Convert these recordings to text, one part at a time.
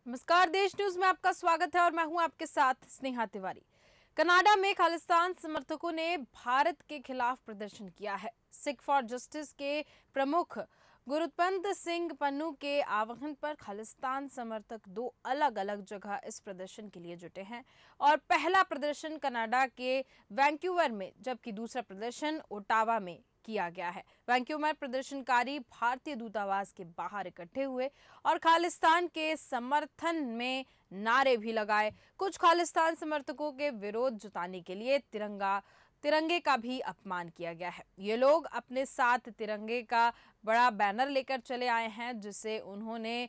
नमस्कार, देश न्यूज में आपका स्वागत है और मैं हूं आपके साथ स्नेहा तिवारी। कनाडा में खालिस्तान समर्थकों ने भारत के खिलाफ प्रदर्शन किया है। सिख फॉर जस्टिस के प्रमुख गुरपंत सिंह पन्नू के आह्वान पर खालिस्तान समर्थक दो अलग अलग जगह इस प्रदर्शन के लिए जुटे हैं और पहला प्रदर्शन कनाडा के वैंकूवर में जबकि दूसरा प्रदर्शन ओटावा में किया गया है। वैंकूवर प्रदर्शनकारी भारतीय दूतावास के बाहर इकट्ठे हुए और खालिस्तान के समर्थन में नारे भी लगाए। कुछ खालिस्तान समर्थकों के विरोध जताने के लिए तिरंगे का भी अपमान किया गया है। ये लोग अपने साथ तिरंगे का बड़ा बैनर लेकर चले आए हैं जिसे उन्होंने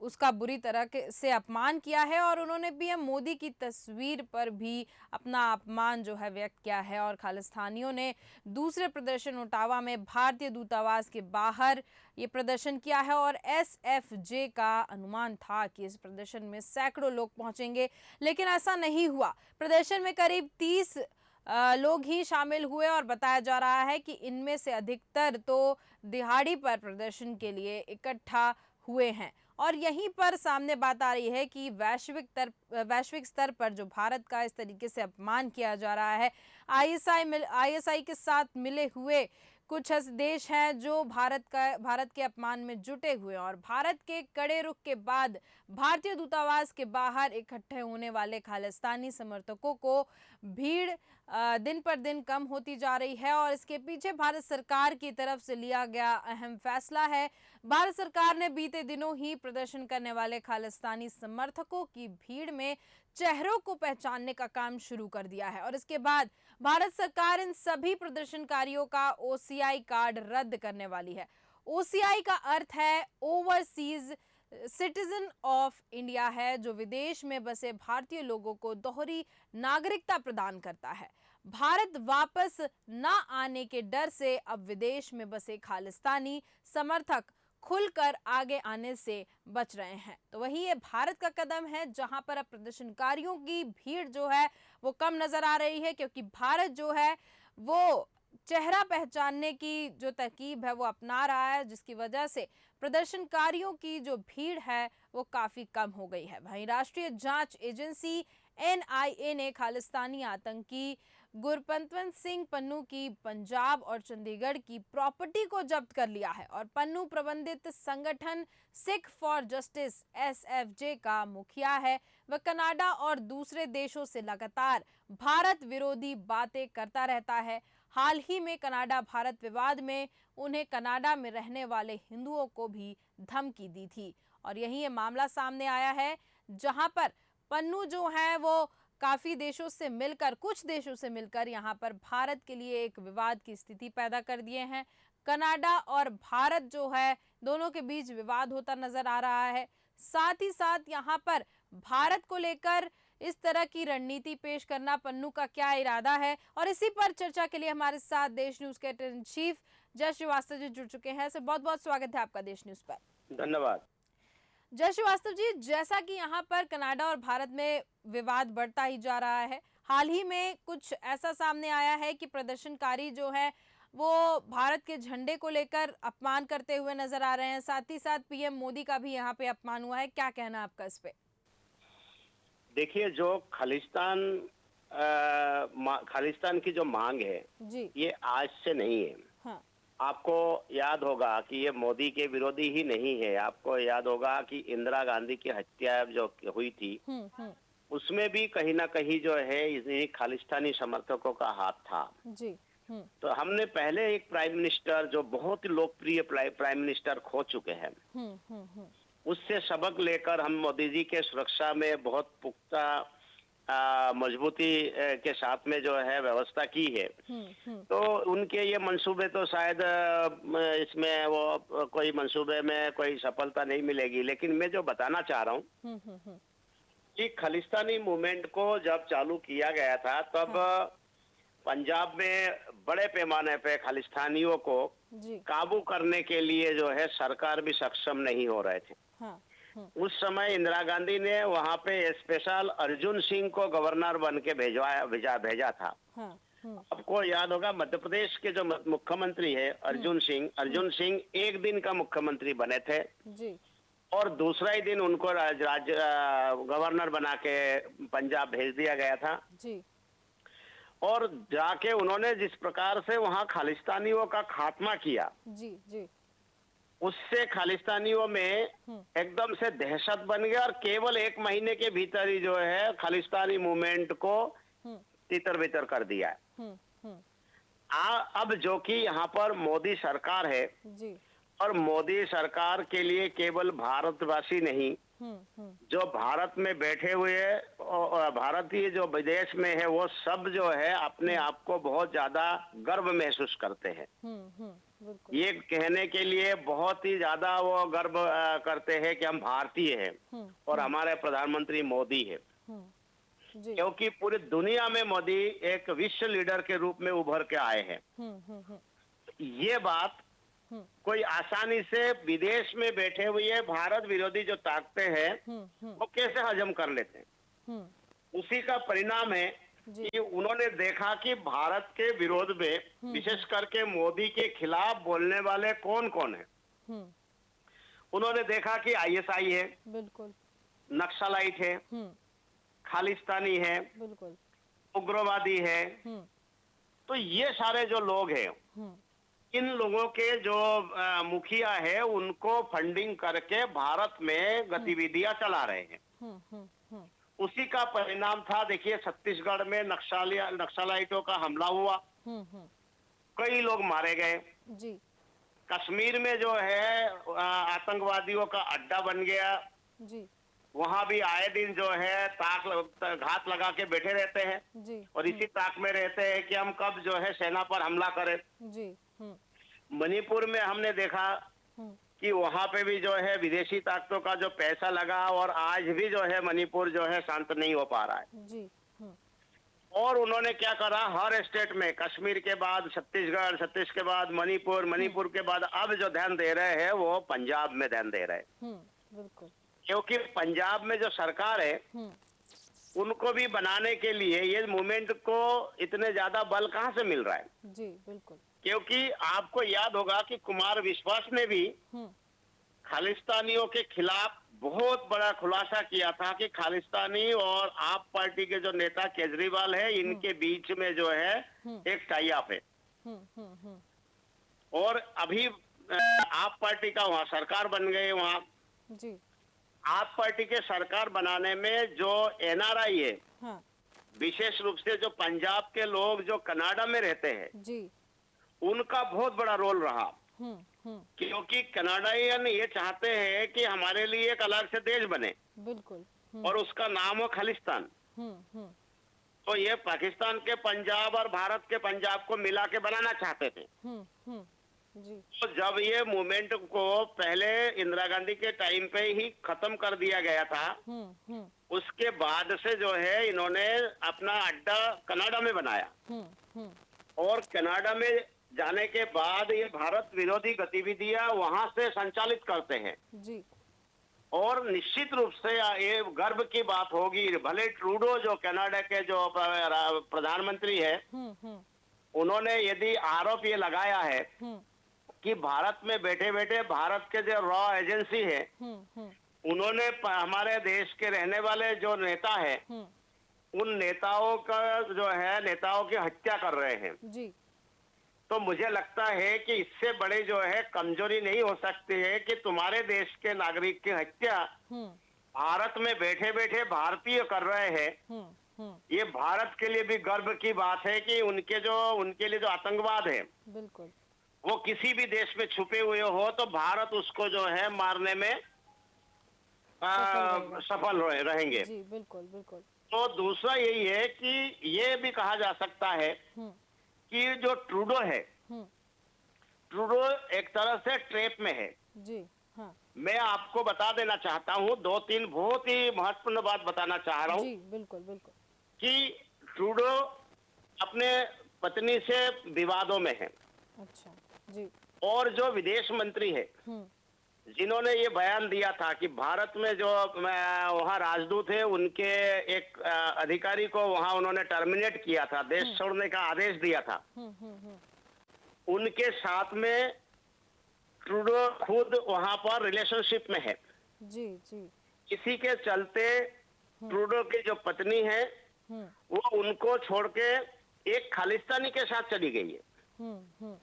उसका बुरी तरह से अपमान किया है और उन्होंने पीएम मोदी की तस्वीर पर भी अपना अपमान जो है व्यक्त किया है। और खालिस्तानियों ने दूसरे प्रदर्शन ओटावा में भारतीय दूतावास के बाहर ये प्रदर्शन किया है और एसएफजे का अनुमान था कि इस प्रदर्शन में सैकड़ों लोग पहुंचेंगे, लेकिन ऐसा नहीं हुआ। प्रदर्शन में करीब 30 लोग ही शामिल हुए और बताया जा रहा है कि इनमें से अधिकतर तो दिहाड़ी पर प्रदर्शन के लिए इकट्ठा हुए हैं। और यहीं पर सामने बात आ रही है कि वैश्विक स्तर पर जो भारत का इस तरीके से अपमान किया जा रहा है, आईएसआई के साथ मिले हुए कुछ ऐसे देश हैं जो भारत के अपमान में जुटे हुए हैं और भारत के कड़े रुख के बाद भारतीय दूतावास के बाहर इकट्ठे होने वाले खालिस्तानी समर्थकों को भीड़ दिन पर दिन कम होती जा रही है। और इसके पीछे भारत सरकार की तरफ से लिया गया अहम फैसला है। भारत सरकार ने बीते दिनों ही प्रदर्शन करने वाले खालिस्तानी समर्थकों की भीड़ में चेहरों को पहचानने का काम शुरू कर दिया है और इसके बाद भारत सरकार इन सभी प्रदर्शनकारियों का ओसीआई कार्ड रद्द करने वाली है। ओसीआई का अर्थ है ओवरसीज सिटीजन ऑफ इंडिया है, जो विदेश में बसे भारतीय लोगों को दोहरी नागरिकता प्रदान करता है। भारत वापस न आने के डर से अब विदेश में बसे खालिस्तानी समर्थक खुलकर आगे आने से बच रहे हैं। तो वही ये भारत का कदम है जहां पर अब प्रदर्शनकारियों की भीड़ जो है वो कम नजर आ रही है, क्योंकि भारत जो है वो चेहरा पहचानने की जो तरकीब है वो अपना रहा है, जिसकी वजह से प्रदर्शनकारियों की जो भीड़ है वो काफी कम हो गई है। वहीं राष्ट्रीय जांच एजेंसी एनआईए ने खालिस्तानी आतंकी गुरपंत सिंह पन्नू की पंजाब और चंडीगढ़ की प्रॉपर्टी को जब्त कर लिया है और पन्नू प्रबंधित संगठन सिख फॉर जस्टिस एसएफजे का मुखिया है। वह कनाडा और दूसरे देशों से लगातार भारत विरोधी बातें करता रहता है। हाल ही में कनाडा भारत विवाद में उन्हें कनाडा में रहने वाले हिंदुओं को भी धमकी दी थी और यही ये मामला सामने आया है जहां पर पन्नू जो है वो काफी देशों से मिलकर कुछ देशों से मिलकर यहाँ पर भारत के लिए एक विवाद की स्थिति पैदा कर दिए हैं। कनाडा और भारत जो है दोनों के बीच विवाद होता नजर आ रहा है। साथ ही साथ यहाँ पर भारत को लेकर इस तरह की रणनीति पेश करना पन्नू का क्या इरादा है, और इसी पर चर्चा के लिए हमारे साथ देश न्यूज के एडिटर इन चीफ जय श्रीवास्तव जी जुड़ चुके हैं। सर, बहुत बहुत स्वागत है आपका देश न्यूज पर। धन्यवाद। जय श्रीवास्तव जी, जैसा कि यहाँ पर कनाडा और भारत में विवाद बढ़ता ही जा रहा है, हाल ही में कुछ ऐसा सामने आया है कि प्रदर्शनकारी जो है वो भारत के झंडे को लेकर अपमान करते हुए नजर आ रहे हैं। साथ ही साथ पीएम मोदी का भी यहाँ पे अपमान हुआ है। क्या कहना है आपका इस पे? देखिए, जो खालिस्तान की जो मांग है जी। ये आज से नहीं है। हाँ। आपको याद होगा कि ये मोदी के विरोधी ही नहीं है। आपको याद होगा कि इंदिरा गांधी की हत्या जो हुई थी उसमें भी कहीं ना कहीं जो है इन्हीं खालिस्तानी समर्थकों का हाथ था। जी। तो हमने पहले एक प्राइम मिनिस्टर जो बहुत ही लोकप्रिय प्राइम मिनिस्टर खो चुके हैं, उससे सबक लेकर हम मोदी जी के सुरक्षा में बहुत पुख्ता मजबूती के साथ में जो है व्यवस्था की है। तो उनके ये मंसूबे तो शायद इसमें वो कोई मंसूबे में कोई सफलता नहीं मिलेगी, लेकिन मैं जो बताना चाह रहा हूँ कि खालिस्तानी मूवमेंट को जब चालू किया गया था तब पंजाब में बड़े पैमाने पे खालिस्तानियों को काबू करने के लिए जो है सरकार भी सक्षम नहीं हो रहे थे। उस समय इंदिरा गांधी ने वहां पे स्पेशल अर्जुन सिंह को गवर्नर बन के भेजा था। आपको याद होगा मध्य प्रदेश के जो मुख्यमंत्री है अर्जुन सिंह एक दिन का मुख्यमंत्री बने थे। और दूसरा ही दिन उनको राज्य गवर्नर बना के पंजाब भेज दिया गया था। जी। और जाके उन्होंने जिस प्रकार से वहां खालिस्तानियों का खात्मा किया, जी। जी। उससे खालिस्तानियों में एकदम से दहशत बन गया और केवल 1 महीने के भीतर ही जो है खालिस्तानी मूवमेंट को हम्म। तितर बितर कर दिया है। हम्म। हम्म। अब जो कि यहाँ पर मोदी सरकार है, जी। और मोदी सरकार के लिए केवल भारतवासी नहीं, हम्म। जो भारत में बैठे हुए और भारतीय जो विदेश में है, वो सब जो है अपने आप को बहुत ज्यादा गर्व महसूस करते हैं। बिल्कुल। ये कहने के लिए बहुत ही ज्यादा वो गर्व करते हैं कि हम भारतीय हैं और हमारे प्रधानमंत्री मोदी है। जी। क्योंकि पूरी दुनिया में मोदी एक विश्व लीडर के रूप में उभर के आए हैं। ये बात कोई आसानी से विदेश में बैठे हुए भारत विरोधी जो ताकतें हैं वो कैसे हजम कर लेते हैं। उसी का परिणाम है कि उन्होंने देखा कि भारत के विरोध में विशेष करके मोदी के खिलाफ बोलने वाले कौन कौन है। उन्होंने देखा कि आईएसआई है, बिल्कुल, नक्सलाइट है, खालिस्तानी है, बिल्कुल, उग्रवादी है। तो ये सारे जो लोग हैं, इन लोगों के जो मुखिया है उनको फंडिंग करके भारत में गतिविधियां चला रहे हैं। उसी का परिणाम था, देखिए छत्तीसगढ़ में नक्सलाइटों का हमला हुआ, कई लोग मारे गए। जी। कश्मीर में जो है आतंकवादियों का अड्डा बन गया। जी। वहां भी आए दिन जो है घात लगा के बैठे रहते हैं। जी। और इसी ताक में रहते हैं कि हम कब जो है सेना पर हमला करें। जी। मणिपुर में हमने देखा कि वहां पे भी जो है विदेशी ताकतों का जो पैसा लगा और आज भी जो है मणिपुर जो है शांत नहीं हो पा रहा है। जी। और उन्होंने क्या करा, हर स्टेट में, कश्मीर के बाद छत्तीसगढ़, छत्तीस के बाद मणिपुर, मणिपुर के बाद अब जो ध्यान दे रहे हैं वो पंजाब में ध्यान दे रहे हैं। बिल्कुल। क्योंकि पंजाब में जो सरकार है उनको भी बनाने के लिए ये मूवमेंट को इतने ज्यादा बल कहाँ से मिल रहा है। जी, बिल्कुल। क्योंकि आपको याद होगा कि कुमार विश्वास ने भी खालिस्तानियों के खिलाफ बहुत बड़ा खुलासा किया था कि खालिस्तानी और आप पार्टी के जो नेता केजरीवाल है इनके बीच में जो है एक टाई अप है। और अभी आप पार्टी का वहां सरकार बन गई। वहां जी। आप पार्टी के सरकार बनाने में जो एनआरआई है, हाँ। विशेष रूप से जो पंजाब के लोग जो कनाडा में रहते हैं, जी, उनका बहुत बड़ा रोल रहा। क्योंकि कनाडायन ये चाहते हैं कि हमारे लिए एक अलग से देश बने। बिल्कुल। और उसका नाम हो खालिस्तान। तो ये पाकिस्तान के पंजाब और भारत के पंजाब को मिला के बनाना चाहते थे। जी। तो जब ये मूवमेंट को पहले इंदिरा गांधी के टाइम पे ही खत्म कर दिया गया था, उसके बाद से जो है इन्होंने अपना अड्डा कनाडा में बनाया। और कनाडा में जाने के बाद ये भारत विरोधी गतिविधियां वहां से संचालित करते हैं। जी। और निश्चित रूप से ये गर्व की बात होगी, भले ट्रूडो जो कनाडा के जो प्रधानमंत्री है, उन्होंने यदि आरोप ये लगाया है कि भारत में बैठे बैठे भारत के जो रॉ एजेंसी है उन्होंने हमारे देश के रहने वाले जो नेता है उन नेताओं का जो है नेताओं की हत्या कर रहे हैं। जी। तो मुझे लगता है कि इससे बड़े जो है कमजोरी नहीं हो सकती है कि तुम्हारे देश के नागरिक की हत्या भारत में बैठे बैठे भारतीय कर रहे हैं। ये भारत के लिए भी गर्व की बात है कि उनके लिए जो आतंकवाद है, बिल्कुल, वो किसी भी देश में छुपे हुए हो तो भारत उसको जो है मारने में सफल रहेंगे। जी, बिल्कुल, बिल्कुल। तो दूसरा यही है कि ये भी कहा जा सकता है कि जो ट्रूडो है, ट्रूडो एक तरह से ट्रैप में है। जी। हाँ। मैं आपको बता देना चाहता हूँ, 2-3 बहुत ही महत्वपूर्ण बात बताना चाह रहा हूँ। जी, बिल्कुल, बिल्कुल। कि ट्रूडो अपने पत्नी से विवादों में है। अच्छा। जी। और जो विदेश मंत्री है जिन्होंने ये बयान दिया था कि भारत में जो वहाँ राजदूत है उनके एक अधिकारी को वहाँ उन्होंने टर्मिनेट किया था, देश छोड़ने का आदेश दिया था। उनके साथ में ट्रूडो खुद वहाँ पर रिलेशनशिप में है। जी जी। इसी के चलते ट्रूडो की जो पत्नी है वो उनको छोड़ के एक खालिस्तानी के साथ चली गई है। हम्म।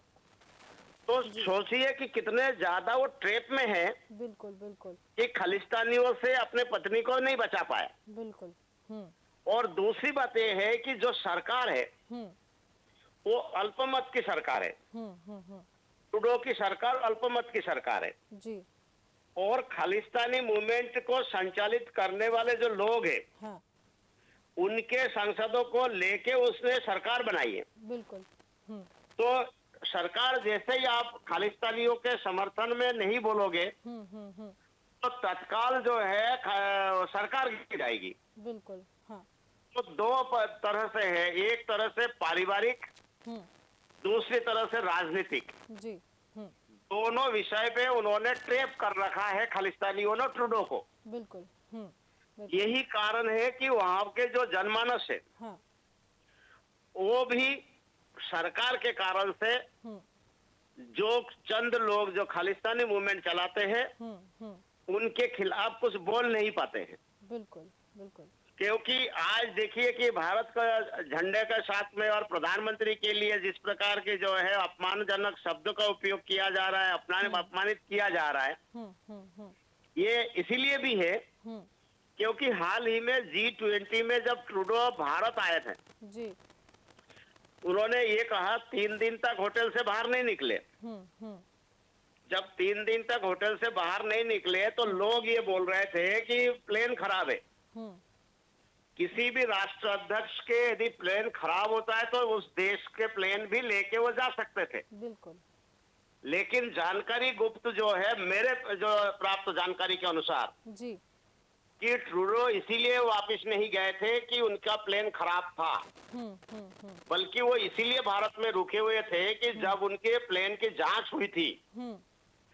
तो जी। सोचिए कि कितने ज्यादा वो ट्रैप में है बिल्कुल बिल्कुल कि खालिस्तानियों से अपने पत्नी को नहीं बचा पाया। बिल्कुल। हम्म और दूसरी बात यह है कि जो सरकार है हम्म वो अल्पमत की सरकार है। हम्म। ट्रूडो की सरकार अल्पमत की सरकार है। जी। और खालिस्तानी मूवमेंट को संचालित करने वाले जो लोग हैं हाँ। उनके सांसदों को लेके उसने सरकार बनाई है। बिल्कुल। हम्म तो सरकार जैसे ही आप खालिस्तानियों के समर्थन में नहीं बोलोगे हम्म। तो तत्काल जो है सरकार गिर जाएगी। बिल्कुल। हाँ। तो दो तरह से है, एक तरह से पारिवारिक, हम्म। दूसरी तरह से राजनीतिक। जी। दोनों विषय पे उन्होंने ट्रैप कर रखा है खालिस्तानियों ने ट्रूडो को। बिल्कुल। बिल्कुल। यही कारण है कि वहां के जो जनमानस है हाँ। वो भी सरकार के कारण से हम्म जो चंद लोग जो खालिस्तानी मूवमेंट चलाते हैं उनके खिलाफ कुछ बोल नहीं पाते हैं। बिल्कुल बिल्कुल। क्योंकि आज देखिए कि भारत का झंडे के साथ में और प्रधानमंत्री के लिए जिस प्रकार के जो है अपमानजनक शब्दों का उपयोग किया जा रहा है, अपमानित किया जा रहा है, हम्म। ये इसीलिए भी है हम्म। क्योंकि हाल ही में G20 में जब ट्रूडो भारत आए थे जी। उन्होंने ये कहा 3 दिन तक होटल से बाहर नहीं निकले। हम्म। जब 3 दिन तक होटल से बाहर नहीं निकले तो लोग ये बोल रहे थे कि प्लेन खराब है। हम्म। किसी भी राष्ट्र अध्यक्ष के यदि प्लेन खराब होता है तो उस देश के प्लेन भी लेके वो जा सकते थे। बिल्कुल। लेकिन जानकारी गुप्त जो है मेरे जो प्राप्त जानकारी के अनुसार जी। कि ट्रूडो इसीलिए वापस नहीं गए थे कि उनका प्लेन खराब था, बल्कि वो इसीलिए भारत में रुके हुए थे कि जब उनके प्लेन की जांच हुई थी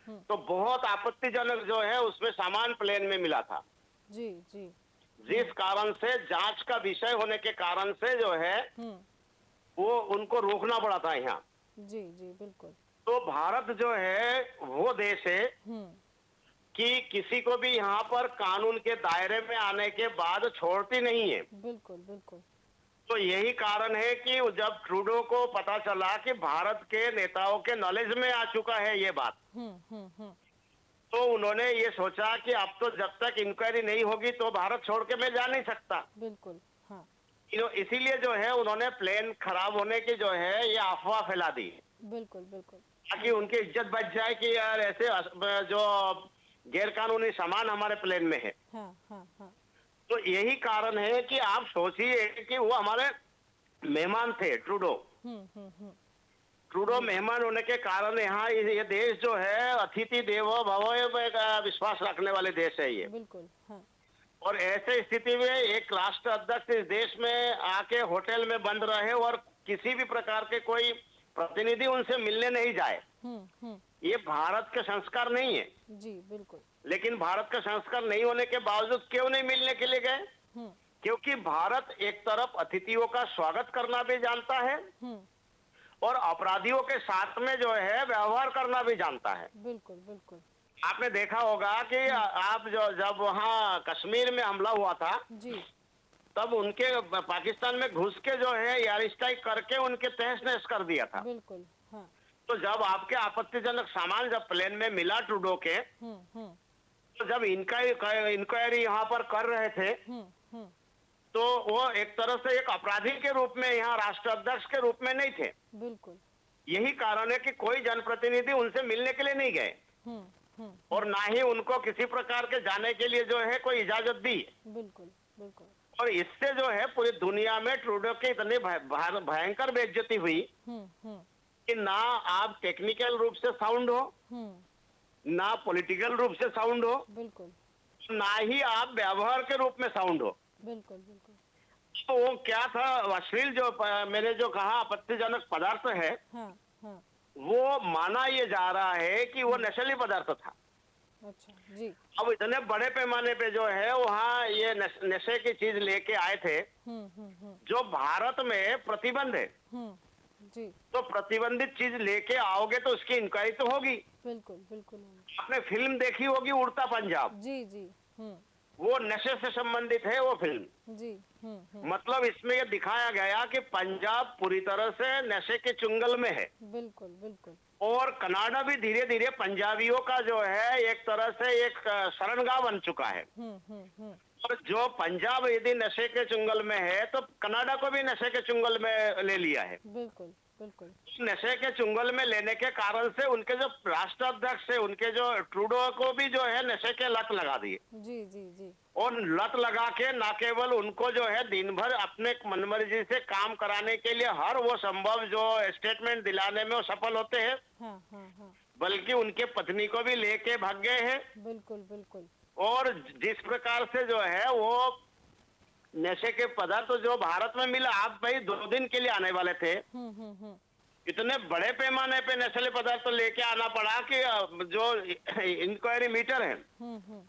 तो बहुत आपत्तिजनक जो है उसमें सामान प्लेन में मिला था। जी जी। जिस कारण से जांच का विषय होने के कारण से जो है वो उनको रोकना पड़ा था यहाँ। जी जी बिल्कुल। तो भारत जो है वो देश है कि किसी को भी यहाँ पर कानून के दायरे में आने के बाद छोड़ती नहीं है। बिल्कुल बिल्कुल। तो यही कारण है कि जब ट्रूडो को पता चला कि भारत के नेताओं के नॉलेज में आ चुका है ये बात, तो उन्होंने ये सोचा कि अब तो जब तक इंक्वायरी नहीं होगी तो भारत छोड़ के मैं जा नहीं सकता। बिल्कुल। हाँ। इसीलिए जो है उन्होंने प्लेन खराब होने की जो है ये अफवाह फैला दी बिल्कुल बिल्कुल। ताकि उनकी इज्जत बच जाए कि यार ऐसे जो गैर कानूनी सामान हमारे प्लेन में है। हाँ हाँ हाँ। तो यही कारण है कि आप सोचिए कि वो हमारे मेहमान थे ट्रूडो। ट्रूडो मेहमान होने के कारण यहाँ ये देश जो है अतिथि देवो भव का विश्वास रखने वाले देश है ये। बिल्कुल। हाँ। और ऐसे स्थिति में एक राष्ट्र अध्यक्ष इस देश में आके होटल में बंद रहे और किसी भी प्रकार के कोई प्रतिनिधि उनसे मिलने नहीं जाए, ये भारत के संस्कार नहीं है। जी बिल्कुल। लेकिन भारत का संस्कार नहीं होने के बावजूद क्यों नहीं मिलने के लिए गए? क्योंकि भारत एक तरफ अतिथियों का स्वागत करना भी जानता है और अपराधियों के साथ में जो है व्यवहार करना भी जानता है। बिल्कुल बिल्कुल। आपने देखा होगा कि आप जब वहाँ कश्मीर में हमला हुआ था जी। तब उनके पाकिस्तान में घुस के जो है एयर स्ट्राइक करके उनके तहस नहस कर दिया था। बिल्कुल। हाँ। तो जब आपके आपत्तिजनक सामान जब प्लेन में मिला ट्रूडो के, तो जब इंक्वायरी यहाँ पर कर रहे थे तो वो एक तरह से एक अपराधी के रूप में यहाँ राष्ट्र अध्यक्ष के रूप में नहीं थे। बिल्कुल। यही कारण है कि कोई जनप्रतिनिधि उनसे मिलने के लिए नहीं गए और ना ही उनको किसी प्रकार के जाने के लिए जो है कोई इजाजत दी। बिल्कुल बिल्कुल। और इससे जो है पूरी दुनिया में ट्रूडो की इतनी भयंकर बेइज्जती हुई कि ना आप टेक्निकल रूप से साउंड हो, ना पॉलिटिकल रूप से साउंड हो, बिल्कुल, ना ही आप व्यवहार के रूप में साउंड हो। बिल्कुल बिल्कुल। तो वो क्या था, अश्लील जो मैंने जो कहा आपत्तिजनक पदार्थ है, हाँ, हाँ। वो माना ये जा रहा है कि वो नशीली पदार्थ था। अच्छा जी। अब इतने बड़े पैमाने पे जो है वहाँ ये नशे की चीज लेके आए थे जो भारत में प्रतिबंध है। जी। तो प्रतिबंधित चीज लेके आओगे तो उसकी इंक्वायरी तो होगी। बिल्कुल, बिल्कुल। आपने फिल्म देखी होगी उड़ता पंजाब, जी, जी। हुँ, वो नशे से संबंधित है वो फिल्म। जी। हुँ। मतलब इसमें ये दिखाया गया कि पंजाब पूरी तरह से नशे के चुंगल में है बिल्कुल, बिल्कुल। और कनाडा भी धीरे धीरे पंजाबियों का जो है एक तरह से एक शरणगाह बन चुका है। हुँ। और जो पंजाब यदि नशे के चुंगल में है तो कनाडा को भी नशे के चुंगल में ले लिया है। बिल्कुल, बिल्कुल। नशे के चुंगल में लेने के कारण से उनके जो राष्ट्राध्यक्ष है, उनके जो ट्रूडो को भी जो है नशे के लत लगा दी जी। और लत लगा के ना केवल उनको जो है दिन भर अपने मनमर्जी से काम कराने के लिए हर वो संभव जो स्टेटमेंट दिलाने में वो सफल होते हैं, हाँ। बल्कि उनके पत्नी को भी लेके भाग गए हैं। बिल्कुल, बिल्कुल। और जिस प्रकार से जो है वो नशे के पदार्थ जो भारत में मिला, आप भाई 2 दिन के लिए आने वाले थे, हुँ। इतने बड़े पैमाने पे नशीले पदार्थ तो लेके आना पड़ा कि जो इंक्वायरी मीटर है हुँ।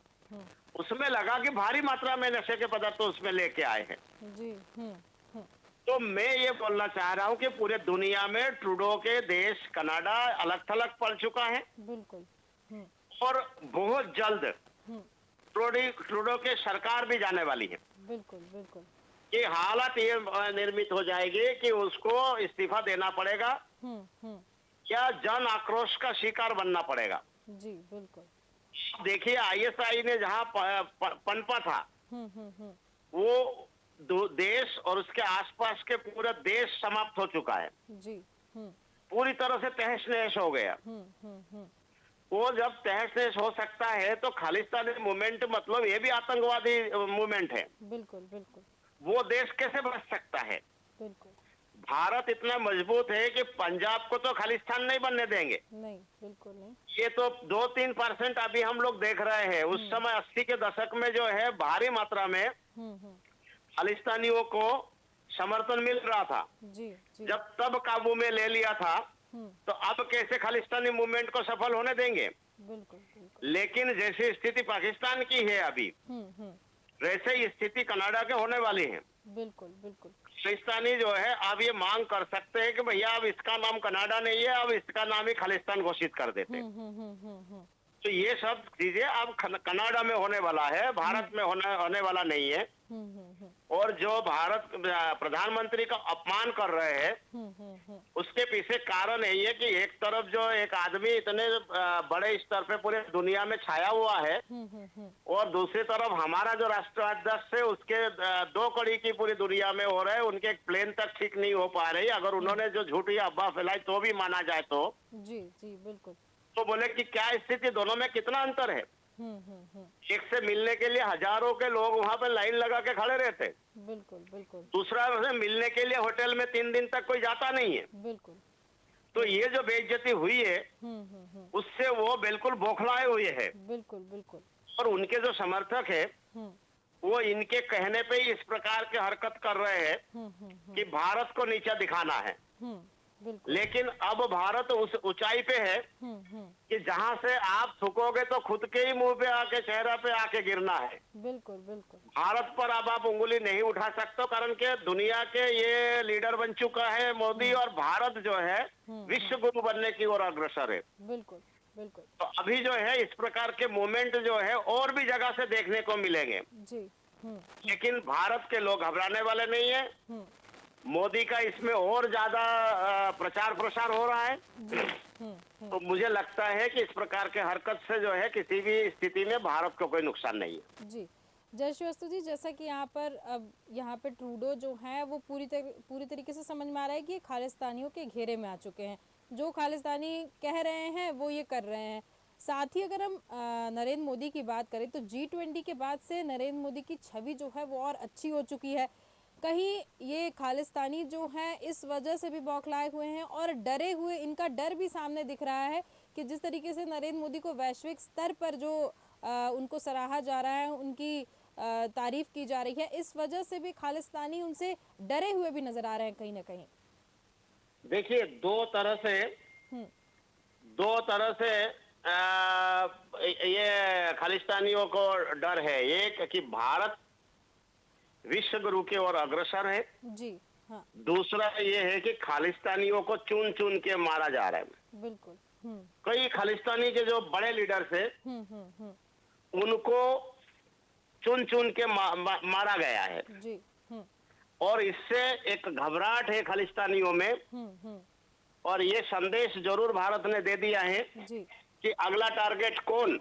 उसमें लगा कि भारी मात्रा में नशे के पदार्थ तो उसमें लेके आए हैं। जी। हुँ। तो मैं ये बोलना चाह रहा हूँ कि पूरे दुनिया में ट्रूडो के देश कनाडा अलग थलग पड़ चुका है बिल्कुल। हुँ, और बहुत जल्द हुँ। ट्रूडो के सरकार भी जाने वाली है बिल्कुल। कि हालत ये निर्मित हो जाएगी कि उसको इस्तीफा देना पड़ेगा हुँ। या जन आक्रोश का शिकार बनना पड़ेगा। जी, बिल्कुल। देखिए आईएसआई ने जहाँ पनपा था हुँ। वो देश और उसके आसपास के पूरा देश समाप्त हो चुका है, जी। हुँ, पूरी तरह से तहस नहस हो गया। हुँ। वो जब तहस नहस हो सकता है तो खालिस्तानी मूवमेंट मतलब ये भी आतंकवादी मूवमेंट है, बिल्कुल। वो देश कैसे बच सकता है? बिल्कुल। भारत इतना मजबूत है कि पंजाब को तो खालिस्तान नहीं बनने देंगे। नहीं, बिल्कुल नहीं। ये तो 2-3% अभी हम लोग देख रहे हैं। उस समय 80 के दशक में जो है भारी मात्रा में हुँ। खालिस्तानियों को समर्थन मिल रहा था। जी। जब तब काबू में ले लिया था हुँ। तो अब कैसे खालिस्तानी मूवमेंट को सफल होने देंगे? बिल्कुल। लेकिन जैसी स्थिति पाकिस्तान की है अभी, हुँ। वैसे ही स्थिति कनाडा के होने वाली है। बिल्कुल। खालिस्तानी जो है अब ये मांग कर सकते हैं कि भैया अब इसका नाम कनाडा नहीं है, अब इसका नाम ही खालिस्तान घोषित कर देते हैं। हुँ। तो ये सब चीजें अब कनाडा में होने वाला है, भारत में होने वाला नहीं है। हुँ। और जो भारत प्रधानमंत्री का अपमान कर रहे हैं हुँ। उसके पीछे कारण यही है कि एक तरफ जो एक आदमी इतने बड़े स्तर पे पूरे दुनिया में छाया हुआ है हुँ। और दूसरी तरफ हमारा जो राष्ट्राध्यक्ष है उसके 2 कड़ी की पूरी दुनिया में हो रहे हैं, उनके एक प्लेन तक ठीक नहीं हो पा रही। अगर उन्होंने जो झूठी अफवाह फैलाई तो भी माना जाए जी, बिल्कुल। तो बोले कि क्या स्थिति, दोनों में कितना अंतर है। हुँ। एक से मिलने के लिए हजारों के लोग वहां पर लाइन लगा के खड़े रहते, बिल्कुल। दूसरा से मिलने के लिए होटल में 3 दिन तक कोई जाता नहीं है। बिल्कुल। तो ये जो बेइज्जती हुई है हुँ। उससे वो बिल्कुल बौखलाए हुए है बिल्कुल। और उनके जो समर्थक है हुँ। वो इनके कहने पे ही इस प्रकार के हरकत कर रहे हैं हुँ। कि भारत को नीचा दिखाना है। बिल्कुल। लेकिन अब भारत उस ऊंचाई पे है हुँ। कि जहां से आप थूकोगे तो खुद के ही मुंह पे आके, चेहरा पे आके गिरना है। बिल्कुल। भारत पर अब आप उंगली नहीं उठा सकते, कारण के दुनिया के ये लीडर बन चुका है मोदी और भारत जो है विश्व गुरु बनने की ओर अग्रसर है। बिल्कुल। तो अभी जो है इस प्रकार के मूवमेंट जो है और भी जगह से देखने को मिलेंगे, जी। लेकिन भारत के लोग घबराने वाले नहीं है। हुँ। मोदी का इसमें और ज्यादा प्रचार प्रसार हो रहा है। तो मुझे लगता है कि इस प्रकार के हरकत से जो है किसी भी स्थिति में भारत को कोई नुकसान नहीं है। जी। जय श्रीवास्तव जी, जैसा कि यहाँ पे ट्रूडो जो है वो पूरी तरीके से समझ में आ रहा है कि खालिस्तानियों के घेरे में आ चुके हैं। जो खालिस्तानी कह रहे हैं वो ये कर रहे हैं। साथ ही अगर हम नरेंद्र मोदी की बात करें तो G20 के बाद से नरेंद्र मोदी की छवि जो है वो और अच्छी हो चुकी है। कहीं ये खालिस्तानी जो हैं इस वजह से भी बौखलाए हुए हैं और डरे हुए, इनका डर भी सामने दिख रहा है कि जिस तरीके से नरेंद्र मोदी को वैश्विक स्तर पर जो उनको सराहा जा रहा है, उनकी तारीफ की जा रही है, इस वजह से भी खालिस्तानी उनसे डरे हुए भी नजर आ रहे हैं कहीं ना कहीं। देखिए दो तरह से ये खालिस्तानियों को डर है। एक कि भारत विश्व गुरु की ओर अग्रसर है जी। हाँ। दूसरा ये है कि खालिस्तानियों को चुन चुन के मारा जा रहा है। बिल्कुल। कई खालिस्तानी के जो बड़े लीडर्स है हम्म। उनको चुन चुन के मारा गया है। जी। और इससे एक घबराहट है खालिस्तानियों में। और ये संदेश जरूर भारत ने दे दिया है जी। कि अगला टारगेट कौन।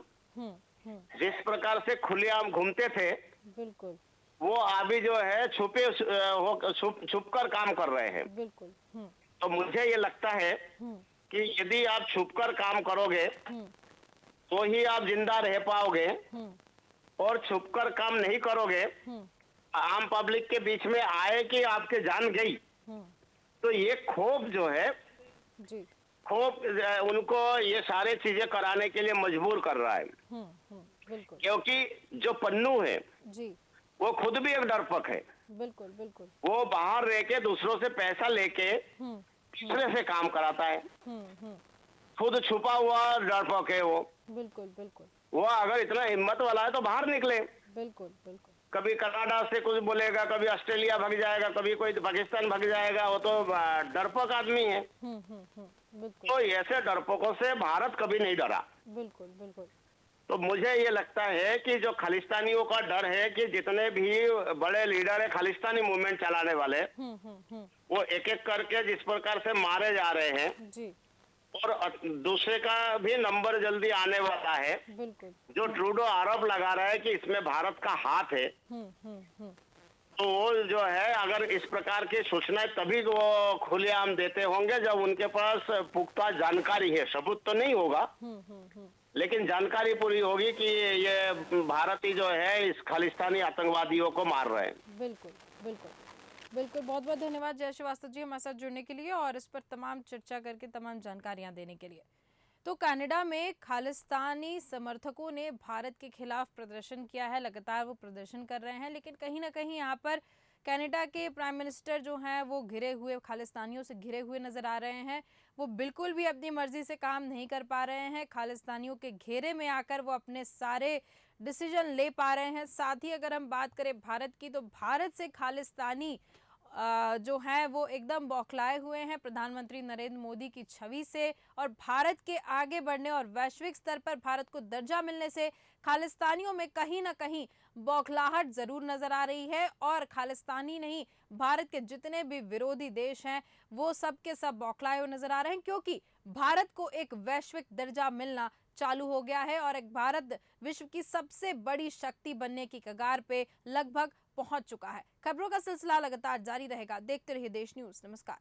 जिस प्रकार से खुलेआम घूमते थे बिल्कुल। वो अभी जो है छुप कर काम कर रहे हैं। बिल्कुल। तो मुझे ये लगता है कि यदि आप छुपकर काम करोगे तो ही आप जिंदा रह पाओगे, और छुपकर काम नहीं करोगे, आम पब्लिक के बीच में आए कि आपके जान गई, तो ये खौफ जो है, जी। खौफ उनको ये सारे चीजें कराने के लिए मजबूर कर रहा है। बिल्कुल। क्योंकि जो पन्नू है जी। वो खुद भी एक डरपोक है। बिल्कुल। बिल्कुल। वो बाहर रह के दूसरों से पैसा लेके दूसरे से काम कराता है। खुद छुपा हुआ डरपोक है वो। बिल्कुल। बिल्कुल। वो अगर इतना हिम्मत वाला है तो बाहर निकले। बिल्कुल। बिल्कुल। कभी कनाडा से कुछ बोलेगा, कभी ऑस्ट्रेलिया भाग जाएगा, कभी कोई पाकिस्तान भाग जाएगा। वो तो डरपोक आदमी है। बिल्कुल। तो ऐसे डरपोकों से भारत कभी नहीं डरा। बिल्कुल। बिल्कुल। तो मुझे ये लगता है कि जो खालिस्तानियों का डर है कि जितने भी बड़े लीडर है खालिस्तानी मूवमेंट चलाने वाले, वो एक एक करके जिस प्रकार से मारे जा रहे हैं जी। और दूसरे का भी नंबर जल्दी आने वाला है। बिल्कुल। जो ट्रूडो आरोप लगा रहा है कि इसमें भारत का हाथ है, तो वो जो है अगर इस प्रकार की सूचनाएं तभी वो खुलेआम देते होंगे जब उनके पास पुख्ता जानकारी है। सबूत तो नहीं होगा, लेकिन जानकारी पूरी होगी कि ये भारतीय जो है इस खालिस्तानी आतंकवादियों को मार रहे हैं। बिल्कुल। बिल्कुल। बिल्कुल। बहुत बहुत धन्यवाद जय श्रीवास्तव जी हमारे साथ जुड़ने के लिए और इस पर तमाम चर्चा करके तमाम जानकारियां देने के लिए। तो कनाडा में खालिस्तानी समर्थकों ने भारत के खिलाफ प्रदर्शन किया है। लगातार वो प्रदर्शन कर रहे हैं, लेकिन कहीं ना कहीं यहाँ पर कनाडा के प्राइम मिनिस्टर जो हैं वो घिरे हुए, खालिस्तानियों से घिरे हुए नजर आ रहे हैं। वो बिल्कुल भी अपनी मर्जी से काम नहीं कर पा रहे हैं। खालिस्तानियों के घेरे में आकर वो अपने सारे डिसीजन ले पा रहे हैं। साथ ही अगर हम बात करें भारत की, तो भारत से खालिस्तानी जो है वो एकदम बौखलाए हुए हैं प्रधानमंत्री नरेंद्र मोदी की छवि से, और भारत के आगे बढ़ने और वैश्विक स्तर पर भारत को दर्जा मिलने से खालिस्तानियों में कहीं ना कहीं बौखलाहट जरूर नजर आ रही है। और खालिस्तानी नहीं, भारत के जितने भी विरोधी देश हैं वो सब के सब बौखलाए हुए नजर आ रहे हैं, क्योंकि भारत को एक वैश्विक दर्जा मिलना चालू हो गया है और एक भारत विश्व की सबसे बड़ी शक्ति बनने की कगार पे लगभग पहुंच चुका है। खबरों का सिलसिला लगातार जारी रहेगा। देखते रहिए देश न्यूज। नमस्कार।